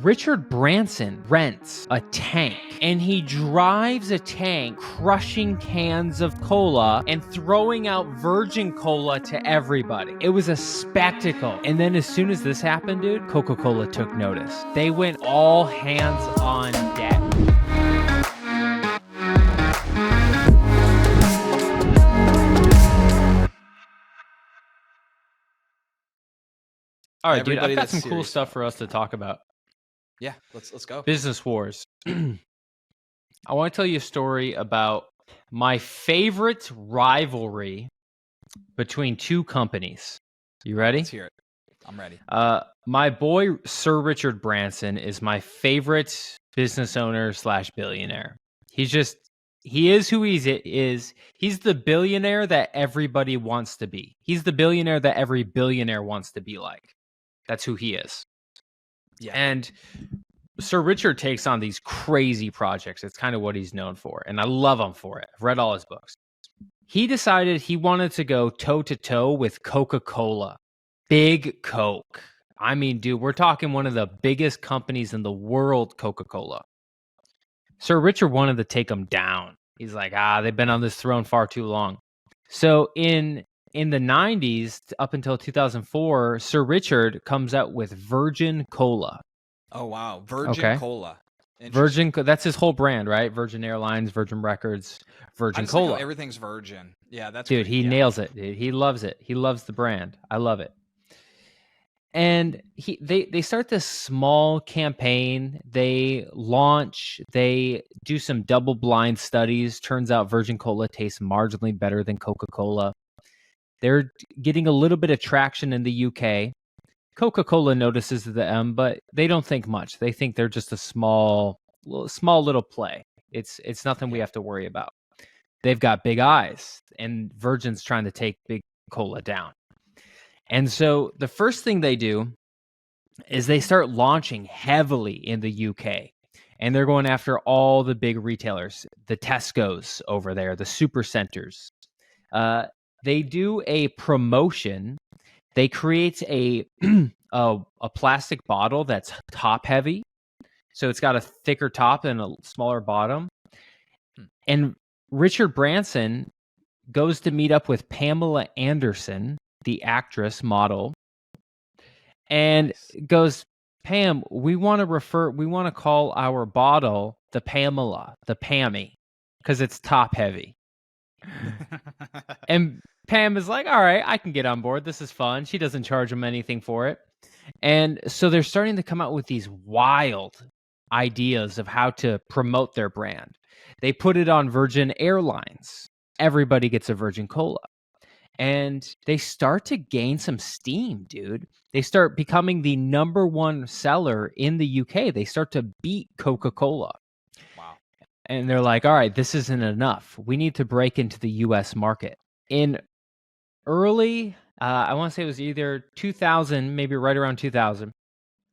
Richard Branson rents a tank and he drives a tank crushing cans of cola and throwing out virgin cola to everybody. It was a spectacle. And then as soon as this happened, dude, Coca-Cola took notice. They went all hands on deck. All right, dude, I've got some cool stuff for us to talk about. Yeah, let's go. Business wars. I want to tell you a story about my favorite rivalry between two companies. You ready? Let's hear it. I'm ready. My boy, Sir Richard Branson, is my favorite business owner / billionaire. He is who he is. He's the billionaire that everybody wants to be. He's the billionaire that every billionaire wants to be like. That's who he is. Yeah. And Sir Richard takes on these crazy projects. It's kind of what he's known for. And I love him for it. I've read all his books. He decided he wanted to go toe-to-toe with Coca-Cola. Big Coke. I mean, dude, we're talking one of the biggest companies in the world, Coca-Cola. Sir Richard wanted to take them down. He's like, they've been on this throne far too long. So in the 90s, up until 2004, Sir Richard comes out with Virgin Cola. Oh, wow. Virgin Cola. That's his whole brand, right? Virgin Airlines, Virgin Records, Virgin Cola. Like everything's Virgin. Yeah, that's dude. He nails it. Dude. He loves it. He loves the brand. I love it. And they start this small campaign. They launch. They do some double-blind studies. Turns out Virgin Cola tastes marginally better than Coca-Cola. They're getting a little bit of traction in the UK. Coca-Cola notices them, but they don't think much. They think they're just a small little play. It's nothing we have to worry about. They've got big eyes, and Virgin's trying to take Big Cola down. And so the first thing they do is they start launching heavily in the UK. And they're going after all the big retailers, the Tesco's over there, the supercenters. They do a promotion. They create a plastic bottle that's top heavy. So it's got a thicker top and a smaller bottom. And Richard Branson goes to meet up with Pamela Anderson, the actress model, and goes, Pam, we want to call our bottle the Pamela, the Pammy, because it's top heavy. And Pam is like, all right, I can get on board. This is fun. She doesn't charge them anything for it. And so they're starting to come out with these wild ideas of how to promote their brand. They put it on Virgin Airlines. Everybody gets a Virgin Cola. And they start to gain some steam, dude. They start becoming the number one seller in the UK. They start to beat Coca-Cola. Wow. And they're like, all right, this isn't enough. We need to break into the US market. In early, I want to say it was either 2000, maybe right around 2000,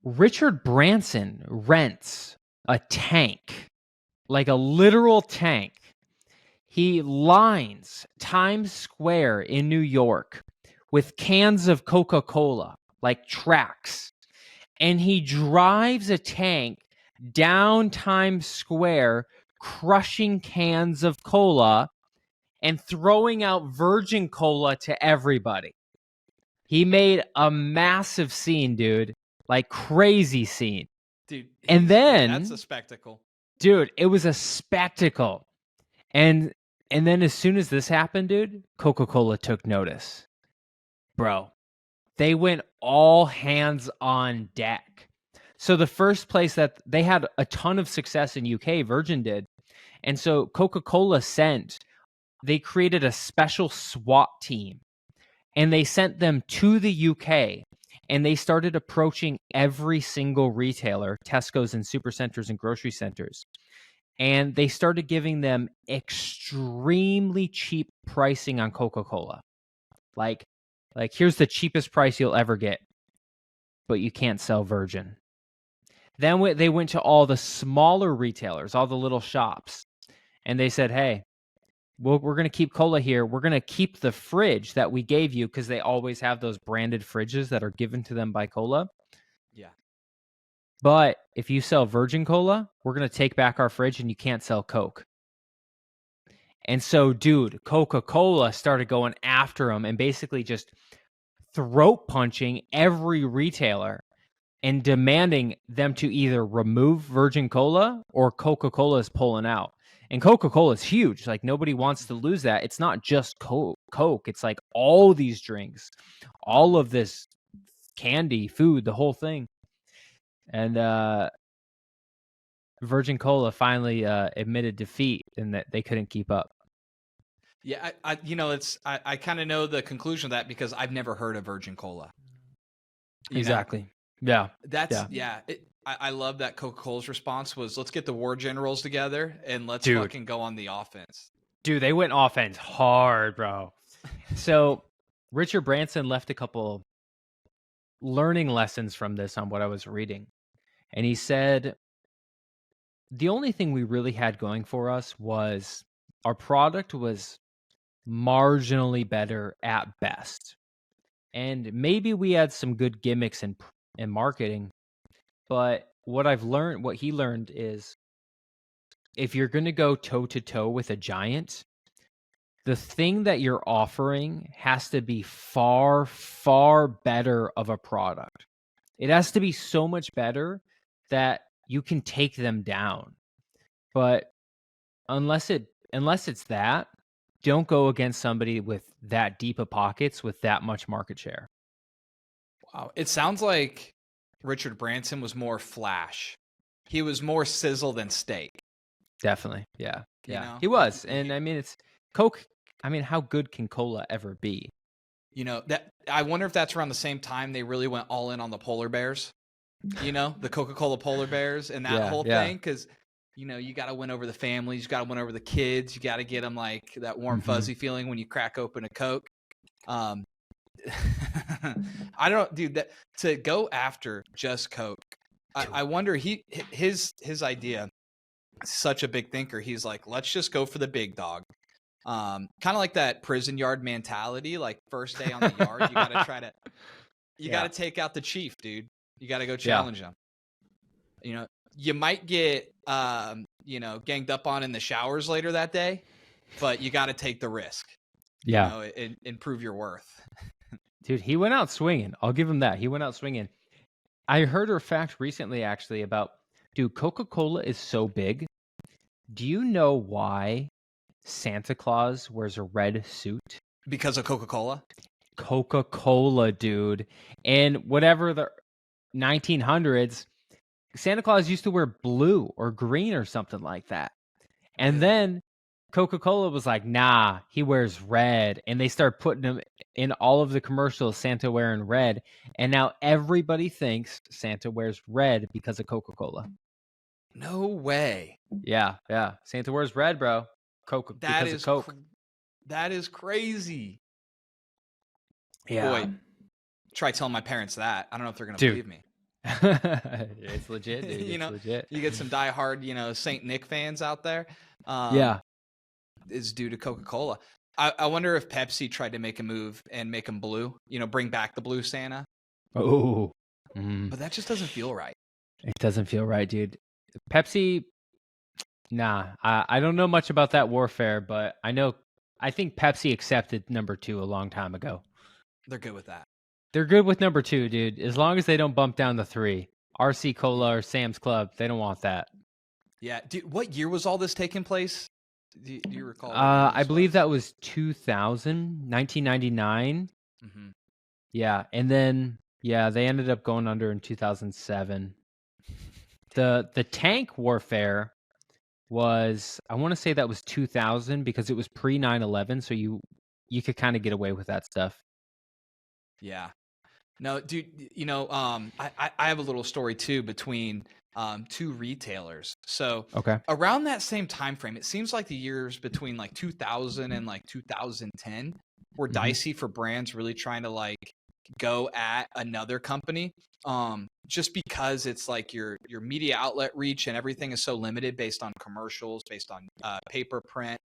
Richard Branson rents a tank, like a literal tank. He lines Times Square in New York with cans of Coca-Cola, like tracks. And he drives a tank down Times Square, crushing cans of cola and throwing out virgin cola to everybody. He made a massive scene, dude. Like crazy scene. Dude, and then that's a spectacle. Dude, it was a spectacle. And then as soon as this happened, dude, Coca-Cola took notice. Bro, they went all hands on deck. So the first place that they had a ton of success in UK, Virgin did. And so Coca-Cola they created a special SWAT team. And they sent them to the UK. And they started approaching every single retailer, Tesco's and supercenters and grocery centers. And they started giving them extremely cheap pricing on Coca-Cola. Like here's the cheapest price you'll ever get, but you can't sell Virgin. Then they went to all the smaller retailers, all the little shops, and they said, hey, we're going to keep cola here. We're going to keep the fridge that we gave you, because they always have those branded fridges that are given to them by cola. Yeah. But if you sell virgin cola, we're going to take back our fridge and you can't sell Coke. And so, dude, Coca-Cola started going after them and basically just throat punching every retailer and demanding them to either remove virgin cola or Coca-Cola is pulling out. And Coca-Cola is huge. Like, nobody wants to lose that. It's not just Coke. It's like all these drinks, all of this candy, food, the whole thing. And Virgin Cola finally admitted defeat and that they couldn't keep up. Yeah, I kind of know the conclusion of that because I've never heard of virgin cola. Exactly. Yeah. I love that Coca-Cola's response was, let's get the war generals together and let's fucking go on the offense. Dude, they went offense hard, bro. So Richard Branson left a couple learning lessons from this on what I was reading. And he said, the only thing we really had going for us was our product was marginally better at best. And maybe we had some good gimmicks in marketing. But what he learned is if you're going to go toe to toe with a giant, the thing that you're offering has to be far, far better of a product. It has to be so much better that you can take them down. But unless it's that, don't go against somebody with that deep of pockets with that much market share. Wow. It sounds like Richard Branson was more flash. He was more sizzle than steak. Definitely. Yeah. Yeah. He was. And I mean, it's Coke. I mean, how good can cola ever be? That I wonder if that's around the same time they really went all in on the polar bears, the Coca-Cola polar bears and that whole thing. Cause you got to win over the families, you got to win over the kids. You got to get them like that warm, fuzzy feeling when you crack open a Coke. I don't, dude, that to go after just Coke. I wonder his idea, such a big thinker. He's like, let's just go for the big dog. Kind of like that prison yard mentality, like first day on the yard, you got to try to, got to take out the chief, dude. You got to go challenge him. You might get, ganged up on in the showers later that day, but you got to take the risk. And prove your worth. Dude, he went out swinging. I'll give him that. He went out swinging. I heard a fact recently, actually, about, dude, Coca-Cola is so big. Do you know why Santa Claus wears a red suit? Because of Coca-Cola? Coca-Cola, dude. And whatever the 1900s, Santa Claus used to wear blue or green or something like that. And then Coca-Cola was like, nah, he wears red. And they start putting him in all of the commercials, Santa wearing red. And now everybody thinks Santa wears red because of Coca-Cola. No way. Yeah. Santa wears red, bro. Because of Coke. That is crazy. Yeah. Boy, try telling my parents that. I don't know if they're going to believe me. It's legit, dude. It's legit. You get some diehard, Saint Nick fans out there. It's due to Coca-Cola. I wonder if Pepsi tried to make a move and make them blue, bring back the blue Santa. Oh. But that just doesn't feel right. It doesn't feel right, dude. Pepsi, nah. I don't know much about that warfare, but I think Pepsi accepted number 2 a long time ago. They're good with that. They're good with number 2, dude. As long as they don't bump down the 3. RC Cola or Sam's Club, they don't want that. Yeah. Dude, what year was all this taking place? Do you recall? I believe that was 1999. Mm-hmm. Yeah. And then, they ended up going under in 2007. The tank warfare was, I want to say that was 2000 because it was pre 9/11. So you could kind of get away with that stuff. Yeah. No, dude, I have a little story too between 2 retailers. So around that same time frame, it seems like the years between like 2000 and like 2010 were dicey for brands really trying to like go at another company. Just because it's like your media outlet reach and everything is so limited based on commercials, based on paper print.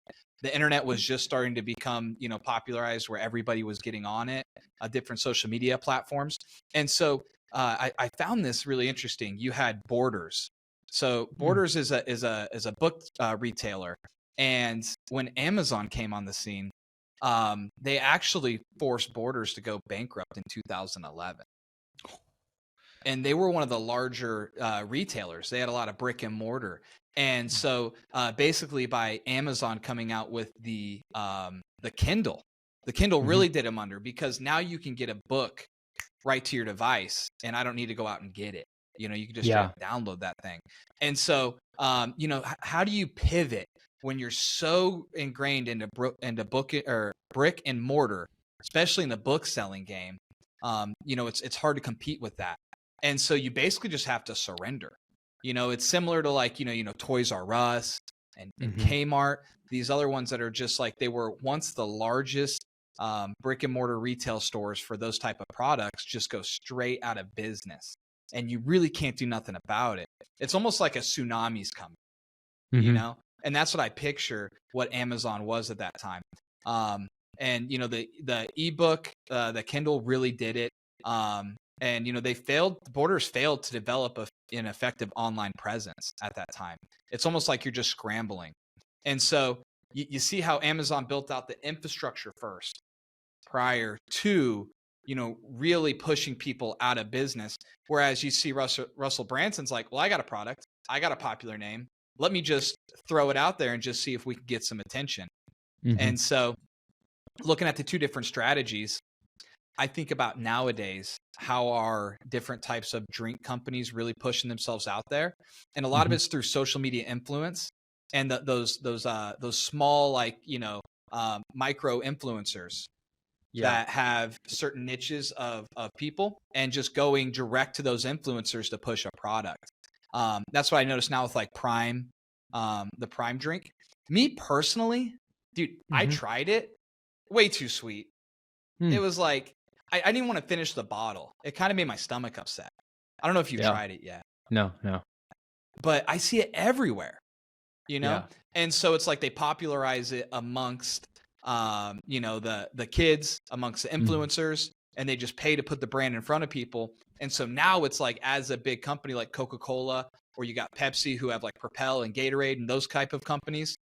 The internet was just starting to become, popularized where everybody was getting on it, different social media platforms. And so I found this really interesting. You had Borders. So Borders is a book retailer, and when Amazon came on the scene, they actually forced Borders to go bankrupt in 2011. And they were one of the larger retailers. They had a lot of brick and mortar. And so basically by Amazon coming out with the Kindle really did them under, because now you can get a book right to your device and I don't need to go out and get it. You know, you can just download that thing. And so, you know, how do you pivot when you're so ingrained into book or brick and mortar, especially in the book selling game? You know, it's hard to compete with that. And so you basically just have to surrender. You know, it's similar to like, you know, Toys R Us and Kmart, these other ones that are just like, they were once the largest brick and mortar retail stores for those type of products, just go straight out of business. And you really can't do nothing about it. It's almost like a tsunami's coming, you know? And that's what I picture what Amazon was at that time. And, you know, the ebook, the Kindle really did it. And, you know, Borders failed to develop an effective online presence at that time. It's almost like you're just scrambling. And so you see how Amazon built out the infrastructure first prior to, you know, really pushing people out of business. Whereas you see Russell Branson's like, well, I got a product. I got a popular name. Let me just throw it out there and just see if we can get some attention. And so looking at the two different strategies, I think about nowadays, how are different types of drink companies really pushing themselves out there? And a lot of it's through social media influence and those small, like, you know, micro influencers that have certain niches of people and just going direct to those influencers to push a product. That's what I noticed now with like Prime, the Prime drink. Me personally, dude, I tried it. Way too sweet. It was like, I didn't even want to finish the bottle. It kind of made my stomach upset. I don't know if you've tried it yet. No. But I see it everywhere, you know? Yeah. And so it's like they popularize it amongst, you know, the kids, amongst the influencers, and they just pay to put the brand in front of people. And so now it's like, as a big company like Coca-Cola, or you got Pepsi, who have like Propel and Gatorade and those type of companies,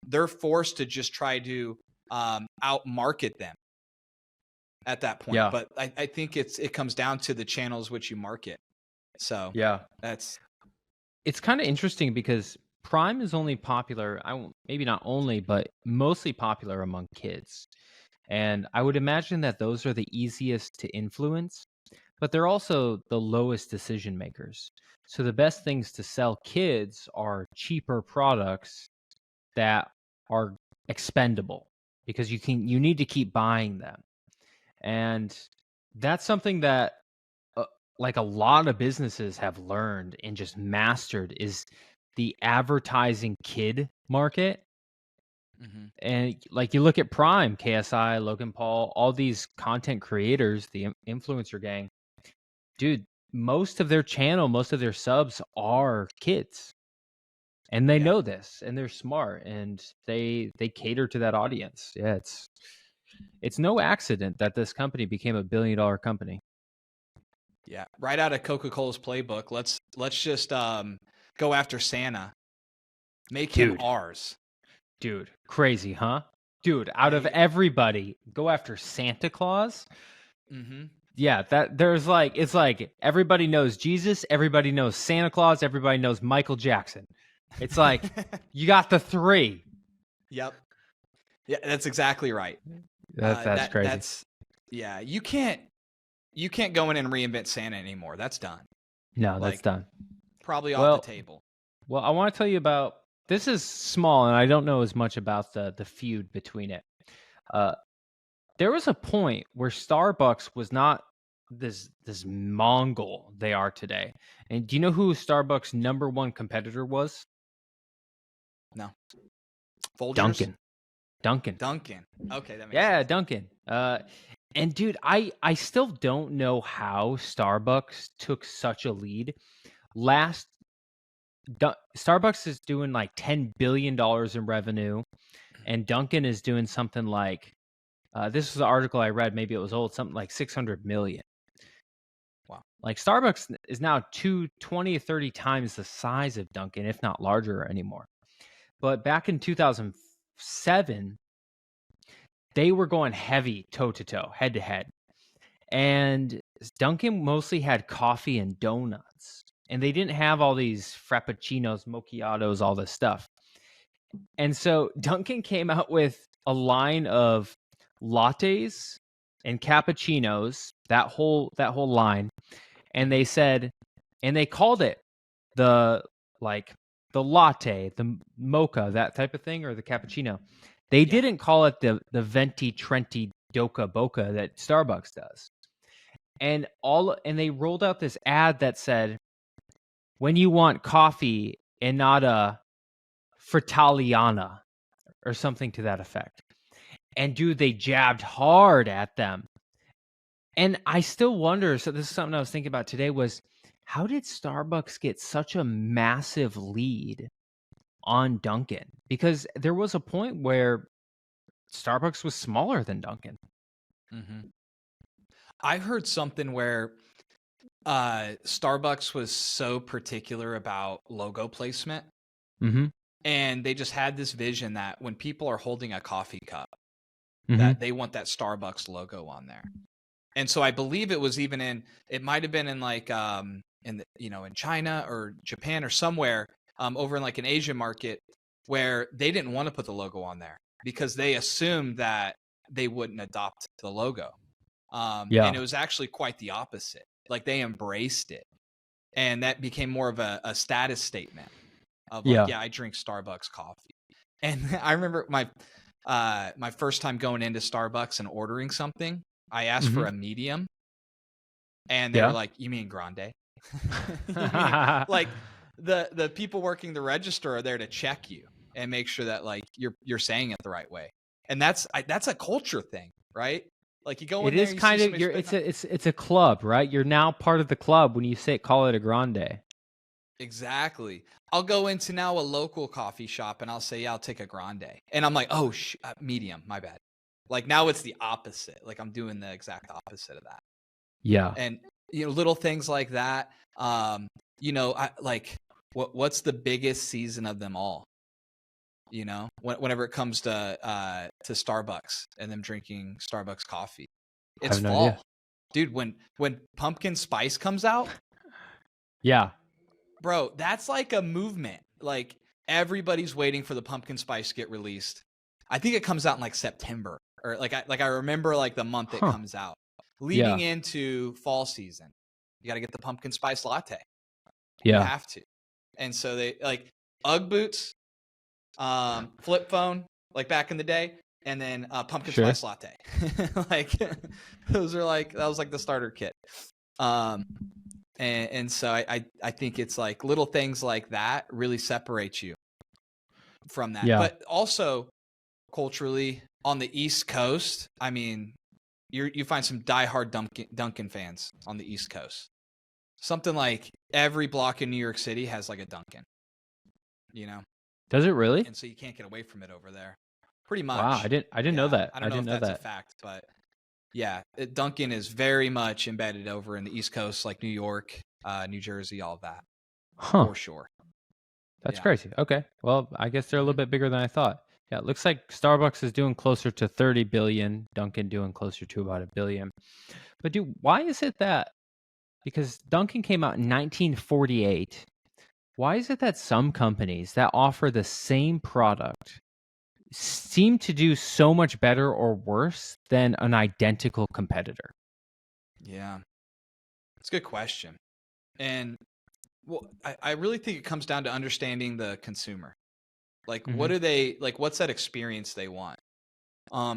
they're forced to just try to outmarket them at that point. But I think it comes down to the channels which you market. So it's kind of interesting because Prime is only popular, maybe not only, but mostly popular among kids. And I would imagine that those are the easiest to influence, but they're also the lowest decision makers. So the best things to sell kids are cheaper products that are expendable, because you need to keep buying them. And that's something that like a lot of businesses have learned and just mastered, is the advertising kid market. And like you look at Prime, KSI, Logan Paul, all these content creators, the influencer gang, dude, most of their channel, most of their subs are kids. And they know this, and they're smart, and they cater to that audience. Yeah, it's no accident that this company became $1 billion company. Yeah, right out of Coca-Cola's playbook. Let's just go after Santa, make him ours. Dude, crazy, huh? Dude, out of everybody, go after Santa Claus. Yeah, it's like everybody knows Jesus, everybody knows Santa Claus, everybody knows Michael Jackson. It's like you got the three. Yep. Yeah, that's exactly right. That's crazy. You can't go in and reinvent Santa anymore. That's done. No, that's done. Probably off the table. Well, I want to tell you about, this is small, and I don't know as much about the feud between it. There was a point where Starbucks was not this Mongol they are today. And do you know who Starbucks' number one competitor was? No. Folgers? Dunkin. Okay, that makes sense. Dunkin. And dude, I still don't know how Starbucks took such a lead. Starbucks is doing like $10 billion in revenue, and Dunkin is doing something like, this was the article I read, maybe it was old, something like 600 million. Wow. Like Starbucks is now 20 to 30 times the size of Dunkin', if not larger anymore. But back in 2007, they were going heavy toe to toe, head to head. And Dunkin' mostly had coffee and donuts. And they didn't have all these frappuccinos, macchiatos, all this stuff. And so Dunkin' came out with a line of lattes and cappuccinos, that whole line. And they said, and they called it the latte, the mocha, that type of thing, or the cappuccino. They didn't call it the venti trenti doca boca that Starbucks does. And they rolled out this ad that said, when you want coffee and not a Fritaliana or something to that effect. And dude, they jabbed hard at them. And I still wonder, so this is something I was thinking about today, was how did Starbucks get such a massive lead on Dunkin'? Because there was a point where Starbucks was smaller than Dunkin'. Mm-hmm. I heard something where Starbucks was so particular about logo placement. Mm-hmm. And they just had this vision that when people are holding a coffee cup, mm-hmm. that they want that Starbucks logo on there. And so I believe it was even it might have been in like, in China or Japan or somewhere over in like an Asian market where they didn't want to put the logo on there because they assumed that they wouldn't adopt the logo. And it was actually quite the opposite. Like they embraced it, and that became more of a status statement of like, I drink Starbucks coffee. And I remember my first time going into Starbucks and ordering something, I asked for a medium, and they were like, "You mean grande?" Like the people working the register are there to check you and make sure that like you're saying it the right way. And that's a culture thing, right? Like you go in there, it is kind of it's a club, right? You're now part of the club when you call it a grande. Exactly. I'll go into now a local coffee shop and I'll say, I'll take a grande. And I'm like, oh, medium, my bad. Like now it's the opposite. Like I'm doing the exact opposite of that. Yeah. And, little things like that. What's the biggest season of them all? Whenever it comes to Starbucks and them drinking Starbucks coffee, it's fall. Idea. Dude, when pumpkin spice comes out. Yeah. Bro, that's like a movement. Like everybody's waiting for the pumpkin spice to get released. I think it comes out in like September, or I remember like the month it comes out. Leading into fall season, you got to get the pumpkin spice latte. Yeah, you have to. And so they like UGG boots, flip phone, like back in the day, and then pumpkin spice latte. Like that was like the starter kit. And so I think it's like little things like that really separate you from that. Yeah. But also culturally on the East Coast, I mean, you find some diehard Dunkin' fans on the East Coast. Something like every block in New York City has like a Dunkin', Does it really? And so you can't get away from it over there. Pretty much. Wow, I didn't know that. I don't know if that's a fact, but yeah, Dunkin' is very much embedded over in the East Coast, like New York, New Jersey, all of that. For sure. That's crazy. Okay. Well, I guess they're a little bit bigger than I thought. Yeah, it looks like Starbucks is doing closer to 30 billion, Dunkin' doing closer to about $1 billion. But dude, why is it that? Because Dunkin' came out in 1948. Why is it that some companies that offer the same product seem to do so much better or worse than an identical competitor? Yeah, it's a good question. And well, I really think it comes down to understanding the consumer. Like, what do they like? What's that experience they want?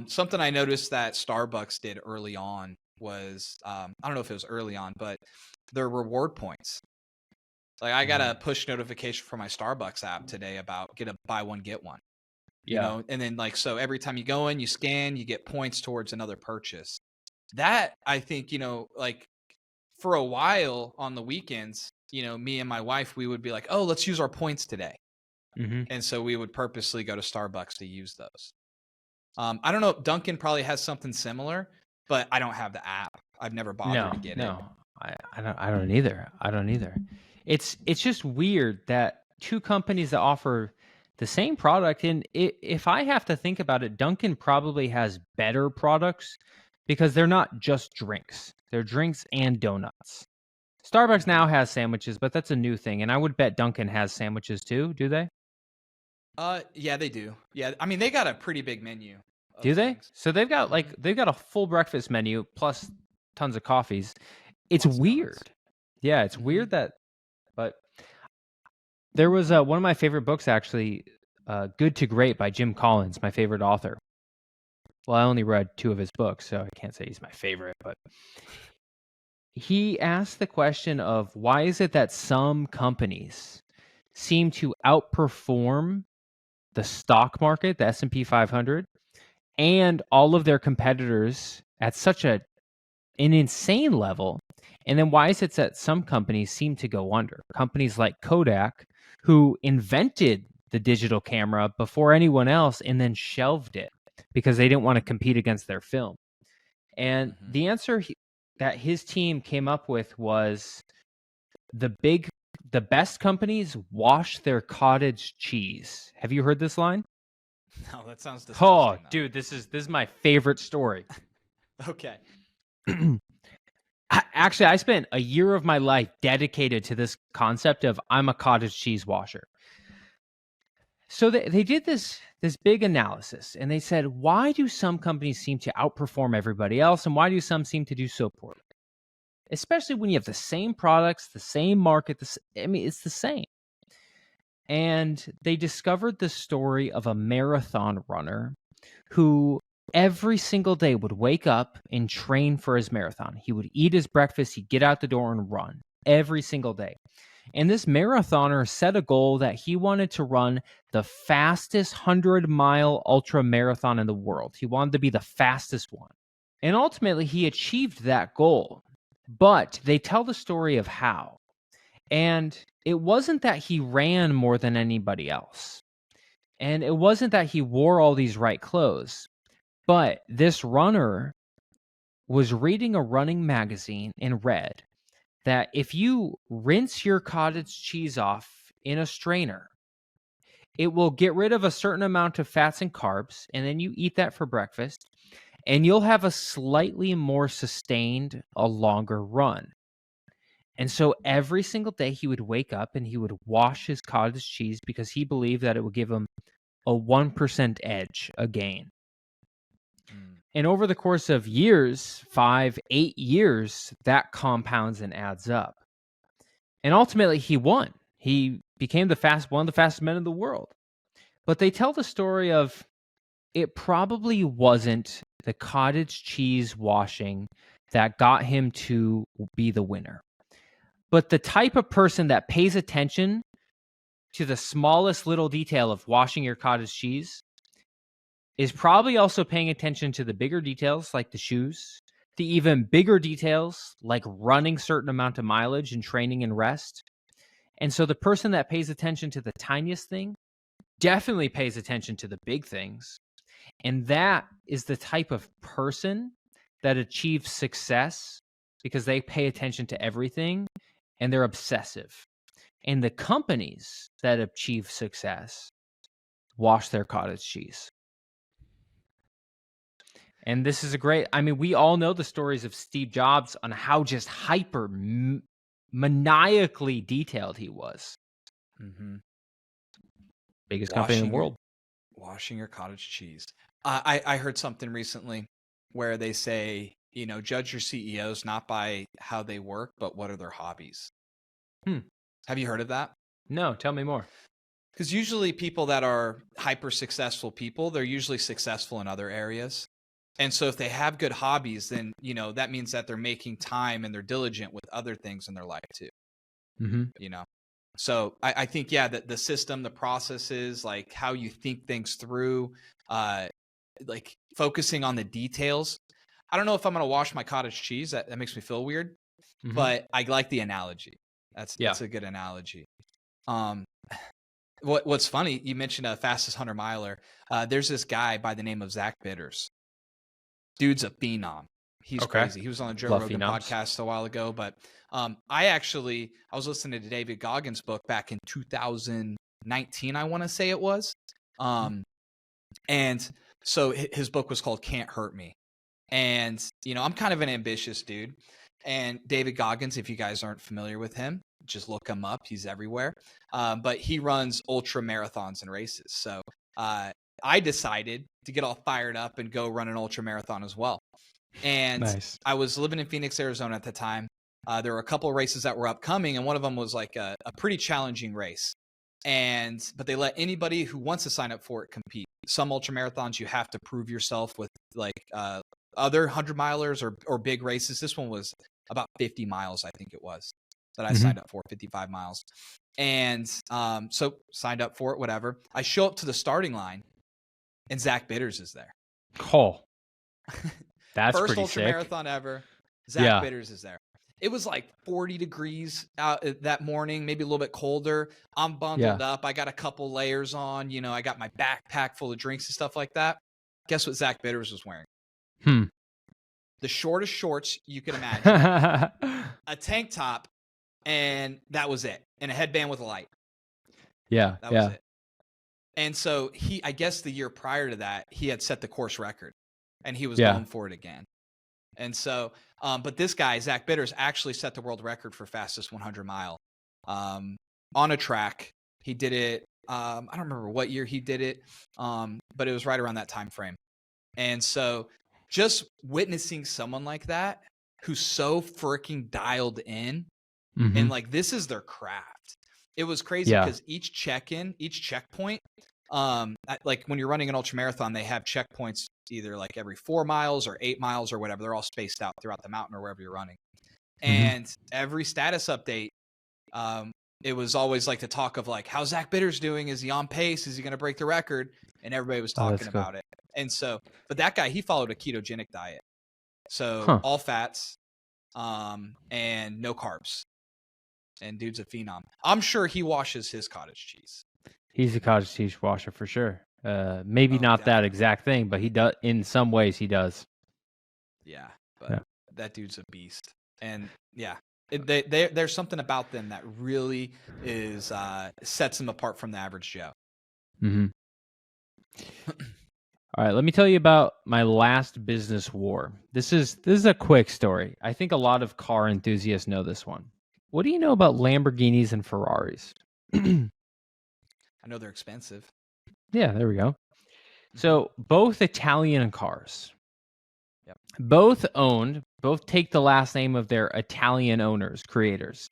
Something I noticed that Starbucks did early on was, I don't know if it was early on, but their reward points. Like, I got a push notification from my Starbucks app today about get a buy one, get one. And then like, so every time you go in, you scan, you get points towards another purchase. That I think, like for a while on the weekends, me and my wife, we would be like, oh, let's use our points today. And so we would purposely go to Starbucks to use those. I don't know. Dunkin' probably has something similar, but I don't have the app. I've never bothered to get it. I don't either. I don't either. It's just weird that two companies that offer the same product, and if I have to think about it, Dunkin' probably has better products because they're not just drinks. They're drinks and donuts. Starbucks now has sandwiches, but that's a new thing, and I would bet Dunkin' has sandwiches too. Do they? Yeah, they do. Yeah, I mean they got a pretty big menu. Do they? Things. So they've got a full breakfast menu plus tons of coffees. It's Lots of weird. donuts. Yeah, it's weird that, but there was one of my favorite books actually, Good to Great by Jim Collins, my favorite author. Well, I only read 2 of his books, so I can't say he's my favorite, but he asked the question of why is it that some companies seem to outperform the stock market, the S&P 500, and all of their competitors at such an insane level. And then why is it that some companies seem to go under? Companies like Kodak, who invented the digital camera before anyone else and then shelved it because they didn't want to compete against their film. And the answer that his team came up with was the best companies wash their cottage cheese. Have you heard this line? No, that sounds disgusting. Oh, dude, this is my favorite story. Okay. Actually, I spent a year of my life dedicated to this concept of I'm a cottage cheese washer. So they did this big analysis, and they said, why do some companies seem to outperform everybody else, and why do some seem to do so poorly? Especially when you have the same products, the same market. It's the same. And they discovered the story of a marathon runner who every single day would wake up and train for his marathon. He would eat his breakfast, he'd get out the door and run every single day. And this marathoner set a goal that he wanted to run the fastest 100-mile ultra marathon in the world. He wanted to be the fastest one. And ultimately, he achieved that goal. But they tell the story of how. And it wasn't that he ran more than anybody else. And it wasn't that he wore all these right clothes. But this runner was reading a running magazine and read that if you rinse your cottage cheese off in a strainer, it will get rid of a certain amount of fats and carbs, and then you eat that for breakfast, and you'll have a slightly more sustained, a longer run. And so every single day he would wake up and he would wash his cottage cheese because he believed that it would give him a 1% edge, a gain. And over the course of years, 5, 8 years, that compounds and adds up. And ultimately, he won. He became one of the fastest men in the world. But they tell the story of it probably wasn't the cottage cheese washing that got him to be the winner. But the type of person that pays attention to the smallest little detail of washing your cottage cheese is probably also paying attention to the bigger details like the shoes, the even bigger details like running certain amount of mileage and training and rest. And so the person that pays attention to the tiniest thing definitely pays attention to the big things. And that is the type of person that achieves success because they pay attention to everything and they're obsessive. And the companies that achieve success wash their cottage cheese. And this is we all know the stories of Steve Jobs on how just hyper maniacally detailed he was. Mm-hmm. Biggest company in the world. Washing your cottage cheese. I heard something recently where they say, judge your CEOs not by how they work, but what are their hobbies. Have you heard of that? No, tell me more. Because usually people that are hyper successful people, they're usually successful in other areas. And so if they have good hobbies, then, that means that they're making time and they're diligent with other things in their life too. Mm-hmm. So I think, that the system, the processes, like how you think things through, like focusing on the details. I don't know if I'm going to wash my cottage cheese. That makes me feel weird, but I like the analogy. That's a good analogy. What's funny, you mentioned a fastest 100-miler. There's this guy by the name of Zach Bitters. Dude's a phenom. He's crazy. He was on the Joe Rogan podcast a while ago, but I was listening to David Goggins' book back in 2019, I want to say it was. And so his book was called Can't Hurt Me. And, I'm kind of an ambitious dude. And David Goggins, if you guys aren't familiar with him, just look him up. He's everywhere. But he runs ultra marathons and races. So I decided to get all fired up and go run an ultra marathon as well. And I was living in Phoenix, Arizona at the time. There were a couple of races that were upcoming, and one of them was like a pretty challenging race. But they let anybody who wants to sign up for it compete. Some ultra marathons, you have to prove yourself with like other 100-milers or big races. This one was about 50 miles, I think it was, that I signed up for, 55 miles. And so signed up for it, whatever. I show up to the starting line, and Zach Bitters is there. Oh, that's First pretty ultra sick. marathon ever. Zach Bitters is there. It was like 40 degrees out that morning, maybe a little bit colder. I'm bundled up. I got a couple layers on. I got my backpack full of drinks and stuff like that. Guess what Zach Bitters was wearing? The shortest shorts you can imagine. A tank top, and that was it. And a headband with a light. Yeah, that was it. And so I guess the year prior to that, he had set the course record, and he was going for it again. And so, but this guy, Zach Bitters, actually set the world record for fastest 100-mile on a track. He did it. I don't remember what year he did it, but it was right around that time frame. And so just witnessing someone like that who's so freaking dialed in and like this is their craft. It was crazy because each checkpoint, like when you're running an ultra marathon, they have checkpoints either like every 4 miles or 8 miles or whatever. They're all spaced out throughout the mountain or wherever you're running. And every status update, it was always like the talk of like, how's Zach Bitters doing? Is he on pace? Is he going to break the record? And everybody was talking about it. And so, but that guy, he followed a ketogenic diet. So all fats, and no carbs. And dude's a phenom. I'm sure he washes his cottage cheese. He's a cottage cheese washer for sure. Maybe not that exact thing, but he does. In some ways, he does. Yeah, but that dude's a beast. And there's something about them that really sets them apart from the average Joe. All right, let me tell you about my last business war. This is a quick story. I think a lot of car enthusiasts know this one. What do you know about Lamborghinis and Ferraris? I know they're expensive. Yeah, there we go. So both Italian cars. Yep. Both take the last name of their Italian creators.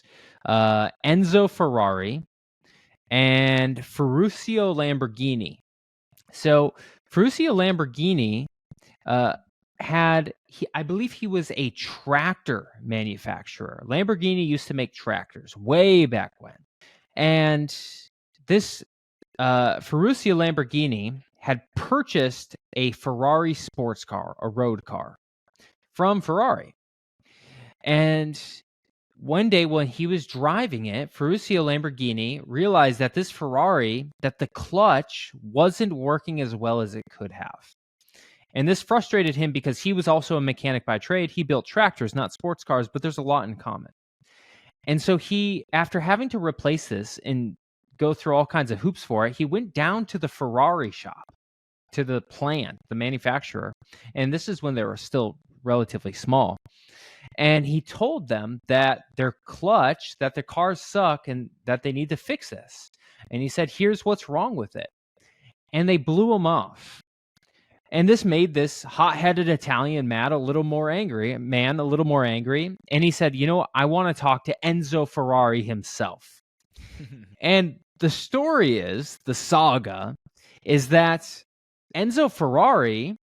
Enzo Ferrari and Ferruccio Lamborghini. So Ferruccio Lamborghini I believe he was a tractor manufacturer. Lamborghini used to make tractors way back when. And this Ferruccio Lamborghini had purchased a Ferrari sports car, a road car, from Ferrari. And one day when he was driving it, Ferruccio Lamborghini realized that this Ferrari, that the clutch wasn't working as well as it could have. And this frustrated him because he was also a mechanic by trade. He built tractors, not sports cars, but there's a lot in common. And so he, after having to replace this and go through all kinds of hoops for it, he went down to the Ferrari shop, to the plant, the manufacturer. And this is when they were still relatively small. And he told them that their clutch, that the cars suck and that they need to fix this. And he said, here's what's wrong with it. And they blew him off. And this made this hot-headed Italian man a little more angry. And he said, I want to talk to Enzo Ferrari himself. And the story is, the saga, is that Enzo Ferrari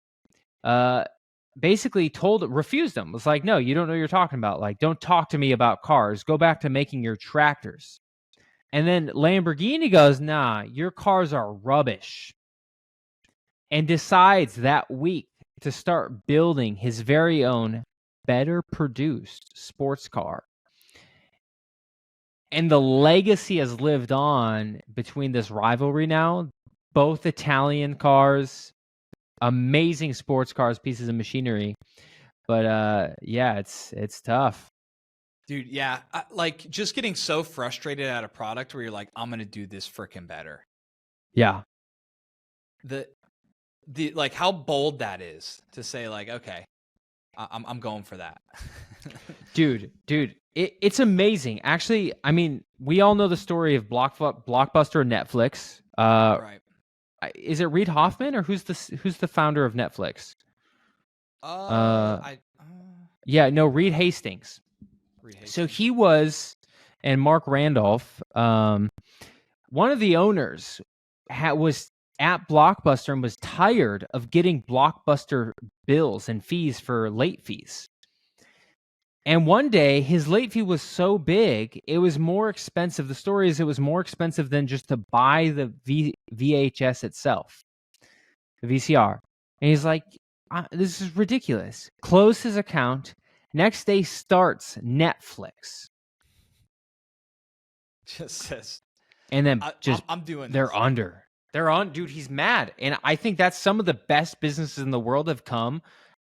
basically refused him. Was like, no, you don't know what you're talking about. Like, don't talk to me about cars. Go back to making your tractors. And then Lamborghini goes, nah, your cars are rubbish. And decides that week to start building his very own better produced sports car. And the legacy has lived on between this rivalry now. Both Italian cars, amazing sports cars, pieces of machinery. But yeah, it's tough. Dude, yeah. Like just getting so frustrated at a product where you're like, I'm going to do this freaking better. Yeah. The like how bold that is to say like, okay, I'm going for that. dude, it's amazing. Actually, I mean, we all know the story of Blockbuster and Netflix. Right. Is it Reid Hoffman or who's the founder of Netflix? Yeah, no, Reed Hastings. So he was, and Mark Randolph, one of the owners, was at Blockbuster and was tired of getting Blockbuster bills and fees for late fees. And one day, his late fee was so big, it was more expensive. The story is it was more expensive than just to buy the VHS itself, the VCR. And he's like, this is ridiculous. Closed his account. Next day starts Netflix. Just says. And then I'm doing they're this. under. They're on, dude, he's mad. And I think that's some of the best businesses in the world have come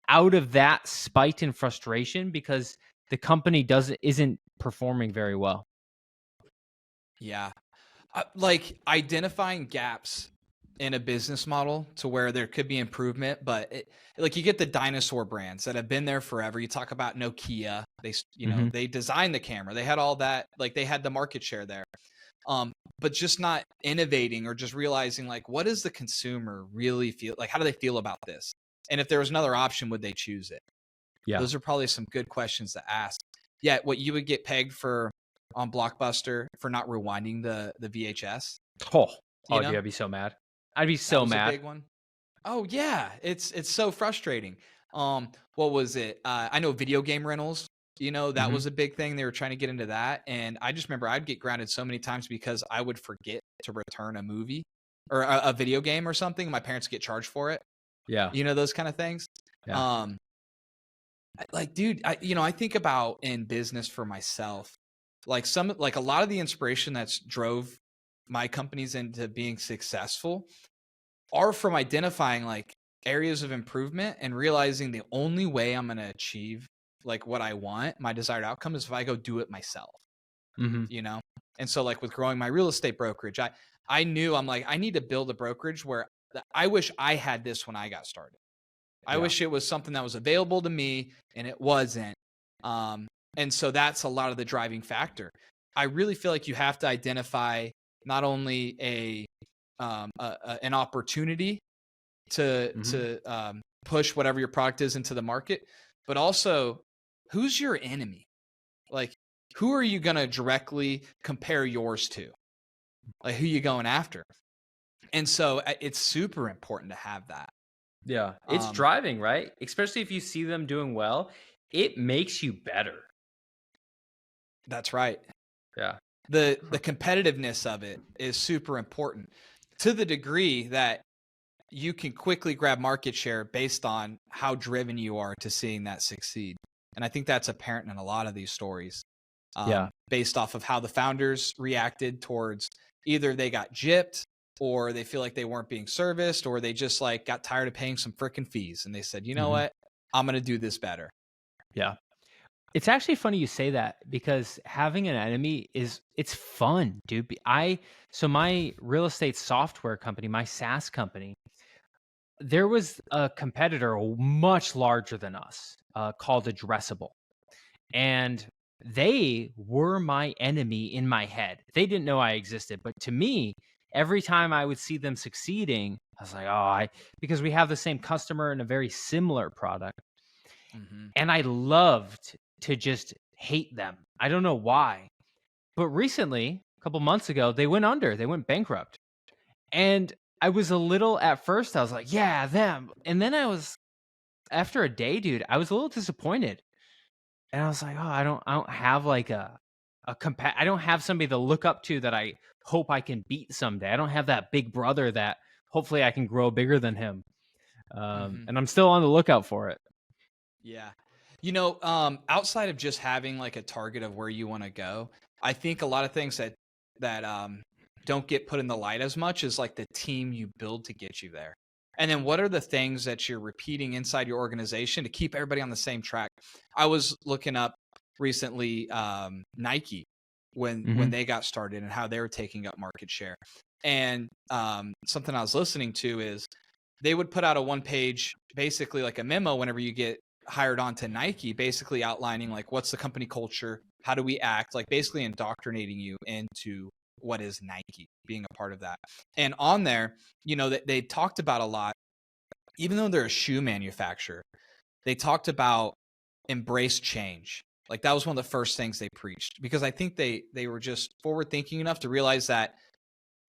out of that spite and frustration because the company isn't performing very well. Yeah. Like identifying gaps in a business model to where there could be improvement, but like you get the dinosaur brands that have been there forever. You talk about Nokia, they designed the camera, they had all that, like they had the market share there, but just not innovating or just realizing like, what does the consumer really feel like? How do they feel about this? And if there was another option, would they choose it? Yeah, those are probably some good questions to ask. Yeah, what you would get pegged for on Blockbuster for not rewinding the VHS. Dude, I'd be so mad. I'd be so mad. A big one. Oh yeah, it's so frustrating. What was it? I know video game rentals. That was a big thing. They were trying to get into that, and I just remember I'd get grounded so many times because I would forget to return a movie or a video game or something. My parents get charged for it. Yeah, those kind of things. Yeah. Like, dude, I think about in business for myself, like a lot of the inspiration that's drove my companies into being successful are from identifying like areas of improvement and realizing the only way I'm going to achieve like what I want, my desired outcome, is if I go do it myself. And so like with growing my real estate brokerage, I knew I'm like, I need to build a brokerage where I wish I had this when I got started. I wish it was something that was available to me and it wasn't. And so that's a lot of the driving factor. I really feel like you have to identify not only an opportunity to push whatever your product is into the market, but also who's your enemy? Like, who are you going to directly compare yours to? Like, who you going after? And so it's super important to have that. Yeah, it's driving, right? Especially if you see them doing well, it makes you better. That's right. Yeah. The competitiveness of it is super important to the degree that you can quickly grab market share based on how driven you are to seeing that succeed. And I think that's apparent in a lot of these stories. Based off of how the founders reacted towards either they got gypped or they feel like they weren't being serviced or they just like got tired of paying some freaking fees. And they said, you know what, I'm going to do this better. Yeah. It's actually funny you say that because having an enemy it's fun, dude. So my real estate software company, my SaaS company, there was a competitor much larger than us called Addressable. And they were my enemy in my head. They didn't know I existed. But to me, every time I would see them succeeding, I was like, because we have the same customer and a very similar product. And I loved to just hate them. I don't know why. But recently, a couple months ago, they went under. They went bankrupt. And I was a little, at first, I was like, yeah, them. And then after a day, dude, I was a little disappointed. And I was like, I don't have like I don't have somebody to look up to that I hope I can beat someday. I don't have that big brother that hopefully I can grow bigger than him. And I'm still on the lookout for it. Yeah. Outside of just having like a target of where you want to go, I think a lot of things that don't get put in the light as much is like the team you build to get you there. And then what are the things that you're repeating inside your organization to keep everybody on the same track? I was looking up recently Nike when they got started and how they were taking up market share. And something I was listening to is they would put out a one-page, basically like a memo whenever you get hired on to Nike, basically outlining like what's the company culture, how do we act, like basically indoctrinating you into what is Nike, being a part of that. And on there, you know, they talked about a lot, even though they're a shoe manufacturer, they talked about embrace change. Like that was one of the first things they preached, because I think they were just forward thinking enough to realize that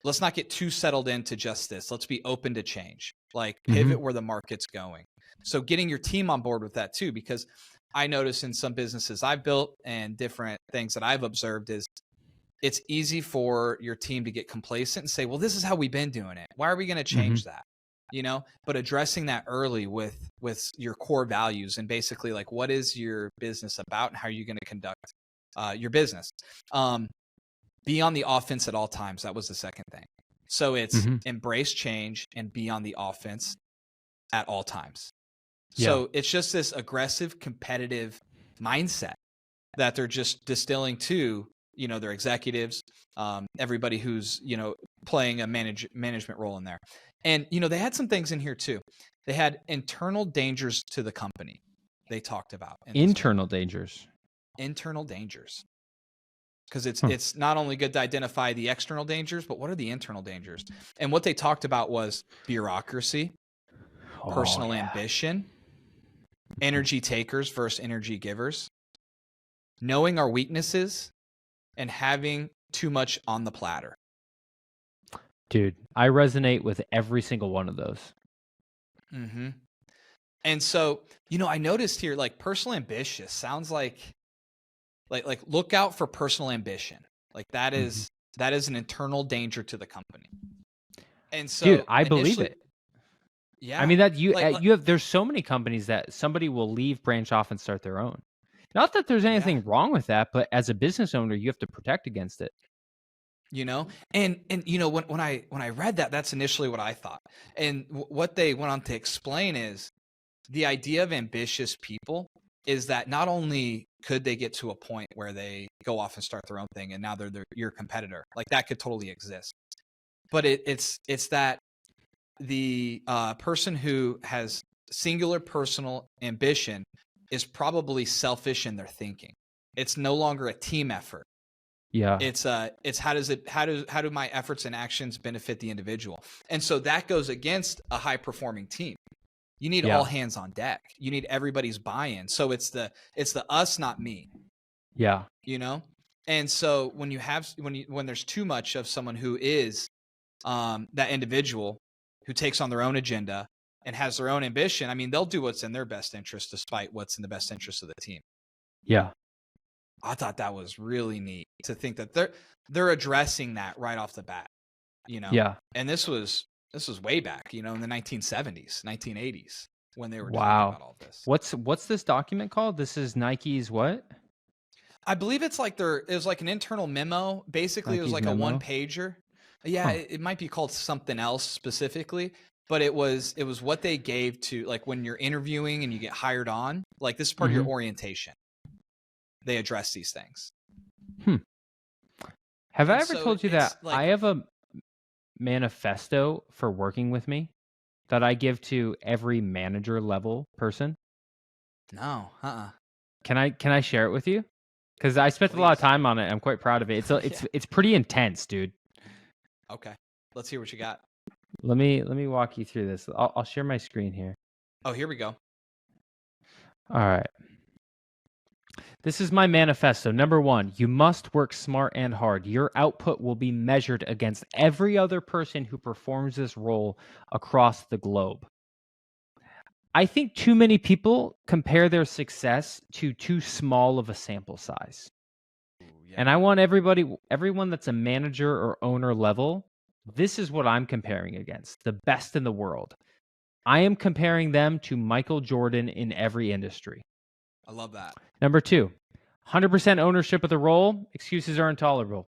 let's not get too settled into just this. Let's be open to change, like pivot where the market's going. So getting your team on board with that too, because I notice in some businesses I've built and different things that I've observed is it's easy for your team to get complacent and say, well, this is how we've been doing it. Why are we going to change that? You know, but addressing that early with your core values and basically like, what is your business about and how are you going to conduct your business? Be on the offense at all times. That was the second thing. So it's embrace change and be on the offense at all times. Yeah. So it's just this aggressive, competitive mindset that they're just distilling to, you know, their executives, everybody who's, you know, playing a management role in there. And, you know, they had some things in here too. They had internal dangers to the company. They talked about internal dangers. Internal dangers. Because it's not only good to identify the external dangers, but what are the internal dangers? And what they talked about was bureaucracy, personal ambition, energy takers versus energy givers, knowing our weaknesses, and having too much on the platter. Dude, I resonate with every single one of those. And so, you know, I noticed here, like personal ambitious sounds like look out for personal ambition. Like that is an internal danger to the company. And so, dude, I believe it. Yeah. I mean that you have, there's so many companies that somebody will leave, branch off and start their own. Not that there's anything wrong with that, but as a business owner, you have to protect against it. You know, and you know, when I read that, that's initially what I thought. And what they went on to explain is the idea of ambitious people is that not only could they get to a point where they go off and start their own thing and now they're your competitor, like that could totally exist, but it's that the person who has singular personal ambition is probably selfish in their thinking. It's no longer a team effort. Yeah. It's how do my efforts and actions benefit the individual? And so that goes against a high performing team. You need all hands on deck. You need everybody's buy-in. So it's the us, not me. Yeah. You know? And so when there's too much of someone who is that individual who takes on their own agenda and has their own ambition, I mean, they'll do what's in their best interest despite what's in the best interest of the team. Yeah. I thought that was really neat to think that they're addressing that right off the bat, you know? Yeah. And this was way back, you know, in the 1970s, 1980s when they were talking about all this. What's this document called? This is Nike's what? I believe it's like it was like an internal memo. Basically, Nike's it was like memo? A one-pager. Yeah, it might be called something else specifically, but it was what they gave to, like, when you're interviewing and you get hired on, like this is part of your orientation. They address these things. Have I ever told you that I have a manifesto for working with me that I give to every manager level person? No. Can I share it with you? Because I spent a lot of time on it. I'm quite proud of it. It's pretty intense, dude. Okay. Let's hear what you got. Let me walk you through this. I'll share my screen here. Oh, here we go. All right. This is my manifesto. Number 1, you must work smart and hard. Your output will be measured against every other person who performs this role across the globe. I think too many people compare their success to too small of a sample size. Yeah. And I want everyone that's a manager or owner level, this is what I'm comparing against, the best in the world. I am comparing them to Michael Jordan in every industry. I love that. Number 2, 100% ownership of the role. Excuses are intolerable.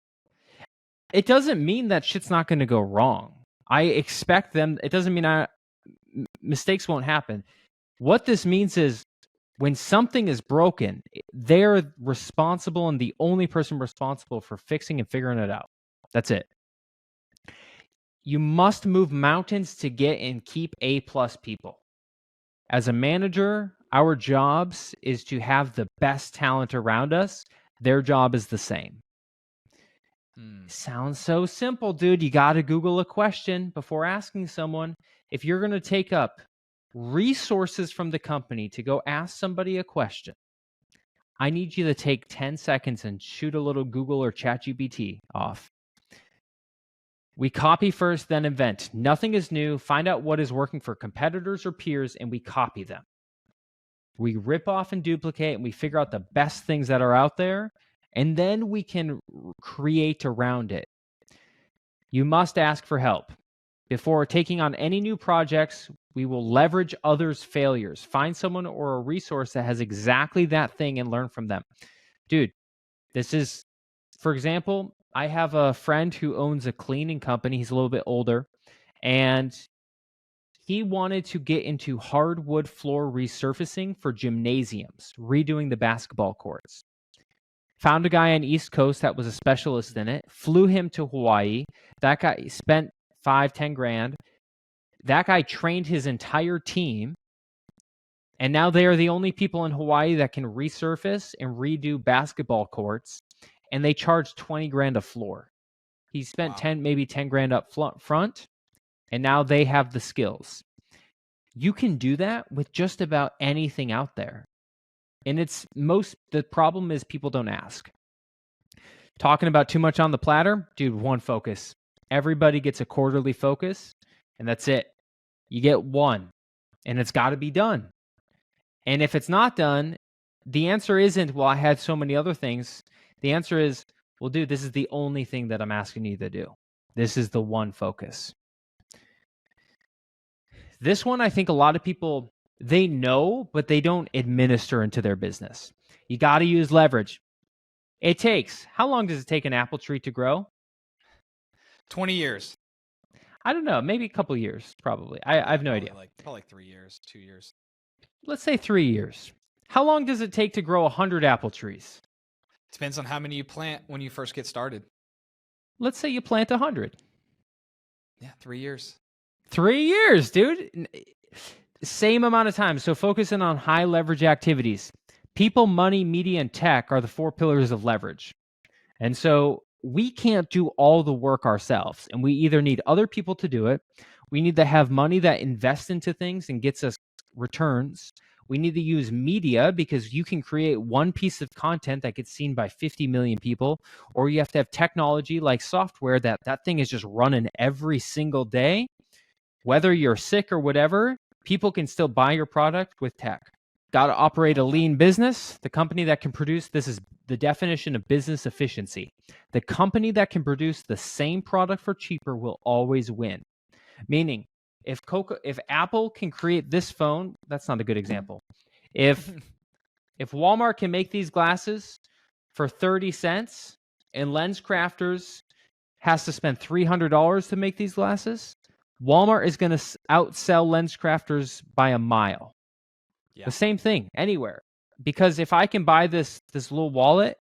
It doesn't mean that shit's not going to go wrong. I expect them. It doesn't mean mistakes won't happen. What this means is when something is broken, they're responsible and the only person responsible for fixing and figuring it out. That's it. You must move mountains to get and keep A+ people. As a manager, our jobs is to have the best talent around us. Their job is the same. Sounds so simple, dude. You got to Google a question before asking someone. If you're going to take up resources from the company to go ask somebody a question, I need you to take 10 seconds and shoot a little Google or ChatGPT off. We copy first, then invent. Nothing is new. Find out what is working for competitors or peers, and we copy them. We rip off and duplicate, and we figure out the best things that are out there, and then we can create around it. You must ask for help. Before taking on any new projects, we will leverage others' failures. Find someone or a resource that has exactly that thing and learn from them. Dude, this is, for example, I have a friend who owns a cleaning company. He's a little bit older, and he wanted to get into hardwood floor resurfacing for gymnasiums, redoing the basketball courts. Found a guy on the East Coast that was a specialist in it, flew him to Hawaii. That guy spent $5-10 grand. That guy trained his entire team, and now they are the only people in Hawaii that can resurface and redo basketball courts, and they charge 20 grand a floor. He spent 10 grand up front, and now they have the skills. You can do that with just about anything out there. And the problem is people don't ask. Talking about too much on the platter, dude, one focus. Everybody gets a quarterly focus, and that's it. You get one, and it's got to be done. And if it's not done, the answer isn't, well, I had so many other things. The answer is, well, dude, this is the only thing that I'm asking you to do. This is the one focus. This one, I think a lot of people, they know, but they don't administer into their business. You got to use leverage. How long does it take an apple tree to grow? 20 years. I don't know. Maybe a couple years, probably. I have no idea. Probably 3 years, 2 years. Let's say 3 years. How long does it take to grow 100 apple trees? Depends on how many you plant when you first get started. Let's say you plant 100. Yeah, 3 years. 3 years, dude. Same amount of time. So focusing on high leverage activities. People, money, media, and tech are the 4 pillars of leverage. And so we can't do all the work ourselves. And we either need other people to do it. We need to have money that invests into things and gets us returns. We need to use media because you can create one piece of content that gets seen by 50 million people, or you have to have technology like software that thing is just running every single day. Whether you're sick or whatever, people can still buy your product with tech. Got to operate a lean business. The company that can produce, this is the definition of business efficiency. The company that can produce the same product for cheaper will always win. Meaning, if Apple can create this phone, that's not a good example. If Walmart can make these glasses for 30 cents and LensCrafters has to spend $300 to make these glasses, Walmart is going to outsell LensCrafters by a mile. Yeah. The same thing anywhere. Because if I can buy this little wallet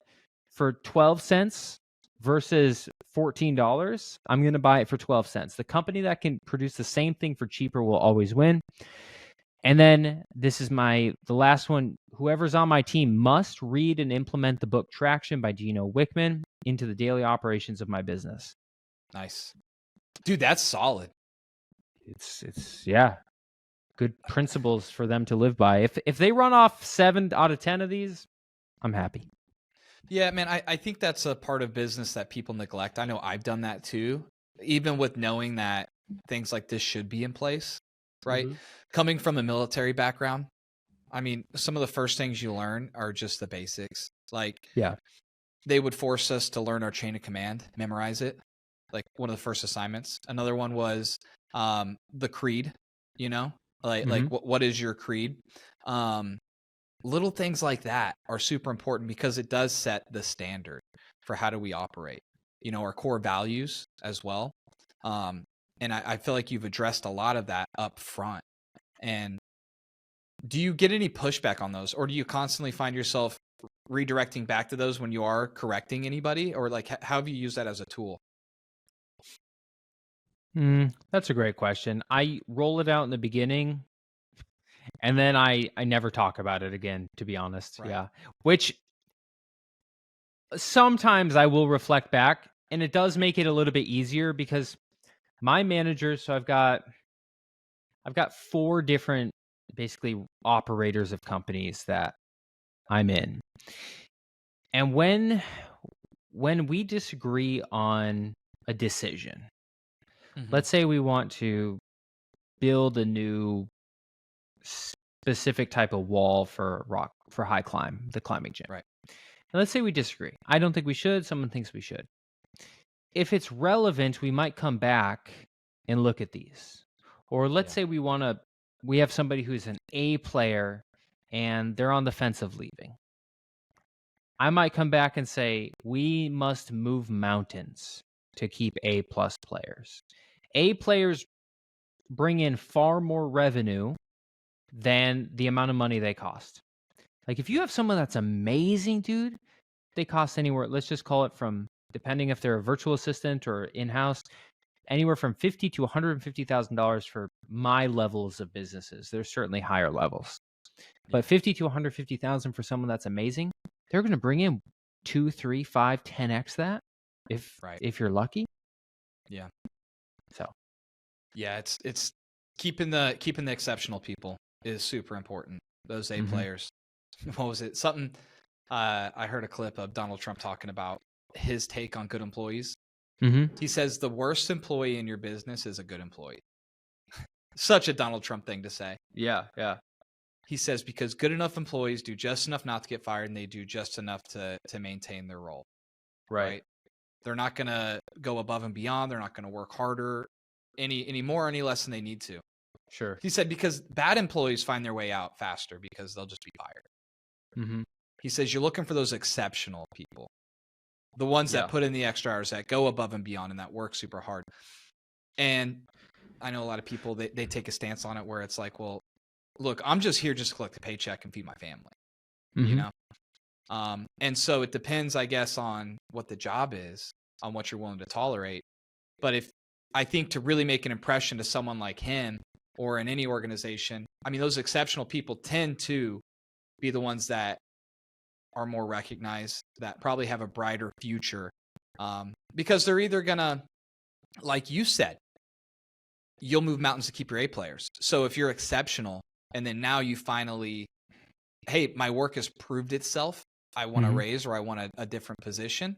for 12 cents versus $14, I'm going to buy it for 12 cents. The company that can produce the same thing for cheaper will always win. And then this is the last one. Whoever's on my team must read and implement the book Traction by Gino Wickman into the daily operations of my business. Nice. Dude, that's solid. It's yeah. Good principles for them to live by. If they run off 7 out of 10 of these, I'm happy. Yeah, man, I think that's a part of business that people neglect. I know I've done that too, even with knowing that things like this should be in place, right? Mm-hmm. Coming from a military background, I mean, some of the first things you learn are just the basics. Like, yeah, they would force us to learn our chain of command, memorize it, like one of the first assignments. Another one was the creed, like what is your creed? Little things like that are super important because it does set the standard for how do we operate, our core values as well. And I feel like you've addressed a lot of that up front. And do you get any pushback on those, or do you constantly find yourself redirecting back to those when you are correcting anybody, or like how have you used that as a tool? That's a great question. I roll it out in the beginning, and then I never talk about it again, to be honest. Right. Yeah. Which sometimes I will reflect back, and it does make it a little bit easier because my managers, so I've got 4 different basically operators of companies that I'm in. And when we disagree on a decision, let's say we want to build a new specific type of wall for high climb, the climbing gym. Right. And let's say we disagree. I don't think we should. Someone thinks we should. If it's relevant, we might come back and look at these. Or let's say we have somebody who's an A player and they're on the fence of leaving. I might come back and say, we must move mountains to keep A+ players. A players bring in far more revenue than the amount of money they cost. Like if you have someone that's amazing, dude, they cost anywhere, let's just call it from, depending if they're a virtual assistant or in-house, anywhere from $50,000 to $150,000 for my levels of businesses. There's certainly higher levels. But $50,000 to $150,000 for someone that's amazing, they're going to bring in 2, 3, 5, 10x that if you're lucky. Yeah. So. Yeah, it's keeping the exceptional people is super important. Those A players. What was it? Something I heard a clip of Donald Trump talking about his take on good employees. He says the worst employee in your business is a good employee. Such a Donald Trump thing to say. Yeah, yeah. He says because good enough employees do just enough not to get fired, and they do just enough to maintain their role. Right? They're not going to go above and beyond. They're not going to work harder any more, any less than they need to. Sure. He said because bad employees find their way out faster because they'll just be fired. He says you're looking for those exceptional people, the ones that put in the extra hours, that go above and beyond, and that work super hard. And I know a lot of people, they take a stance on it where it's like, well, look, I'm just here just to collect a paycheck and feed my family, you know? And so it depends, I guess, on what the job is, on what you're willing to tolerate. But I think to really make an impression to someone like him or in any organization, I mean, those exceptional people tend to be the ones that are more recognized, that probably have a brighter future, because they're either gonna, like you said, you'll move mountains to keep your A players. So if you're exceptional and then now you finally, hey, my work has proved itself, I want a raise or I want a different position.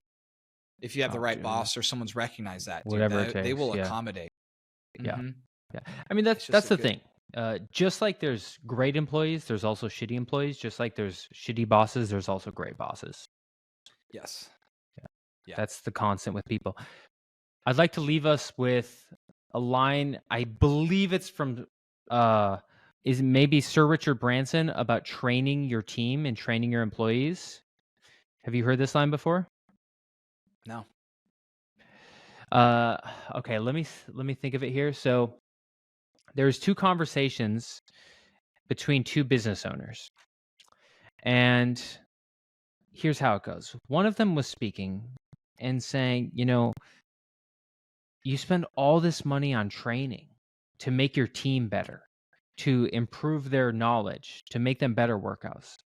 If you have the right boss or someone's recognized that, whatever it takes, they will accommodate. Yeah. I mean, that's the thing. Just like there's great employees, there's also shitty employees. Just like there's shitty bosses, there's also great bosses. Yes. Yeah. That's the constant with people. I'd like to leave us with a line. I believe it's from is maybe Sir Richard Branson about training your team and training your employees. Have you heard this line before? No. Okay, let me think of it here. So there's 2 conversations between 2 business owners. And here's how it goes. One of them was speaking and saying, you spend all this money on training to make your team better, to improve their knowledge, to make them better workers.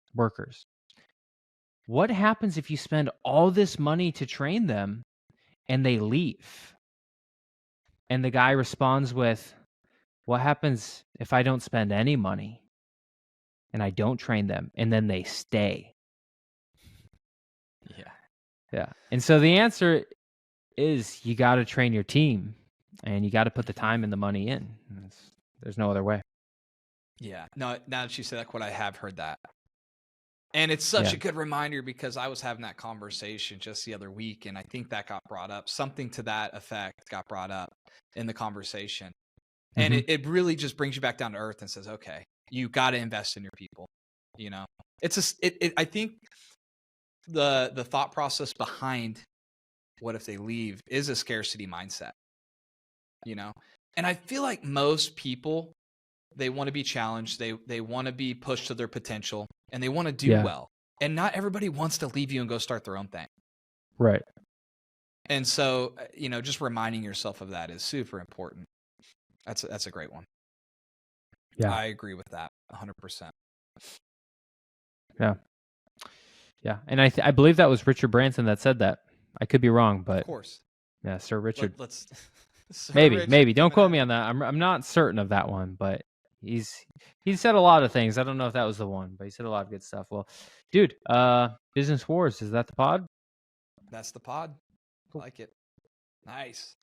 What happens if you spend all this money to train them and they leave? And the guy responds with, what happens if I don't spend any money and I don't train them and then they stay? Yeah. And so the answer is you got to train your team and you got to put the time and the money in. There's no other way. Yeah. No, now that you say that, quote, I have heard that. And it's such a good reminder because I was having that conversation just the other week, and I think that got brought up. Something to that effect got brought up in the conversation. And it really just brings you back down to earth and says, okay, you got to invest in your people. I think the thought process behind what if they leave is a scarcity mindset, and I feel like most people They want to be challenged. They want to be pushed to their potential, and they want to do well. And not everybody wants to leave you and go start their own thing. Right. And so, just reminding yourself of that is super important. That's a great one. Yeah. I agree with that 100%. Yeah. Yeah. And I believe that was Richard Branson that said that. I could be wrong, but of course. Yeah, Sir Richard. Let's Sir maybe, Richard, maybe. Don't quote me on that. I'm not certain of that one, but he said a lot of things. I don't know if that was the one, but he said a lot of good stuff. Well, dude, Business Wars, is that the pod? That's the pod. Cool. I like it. Nice.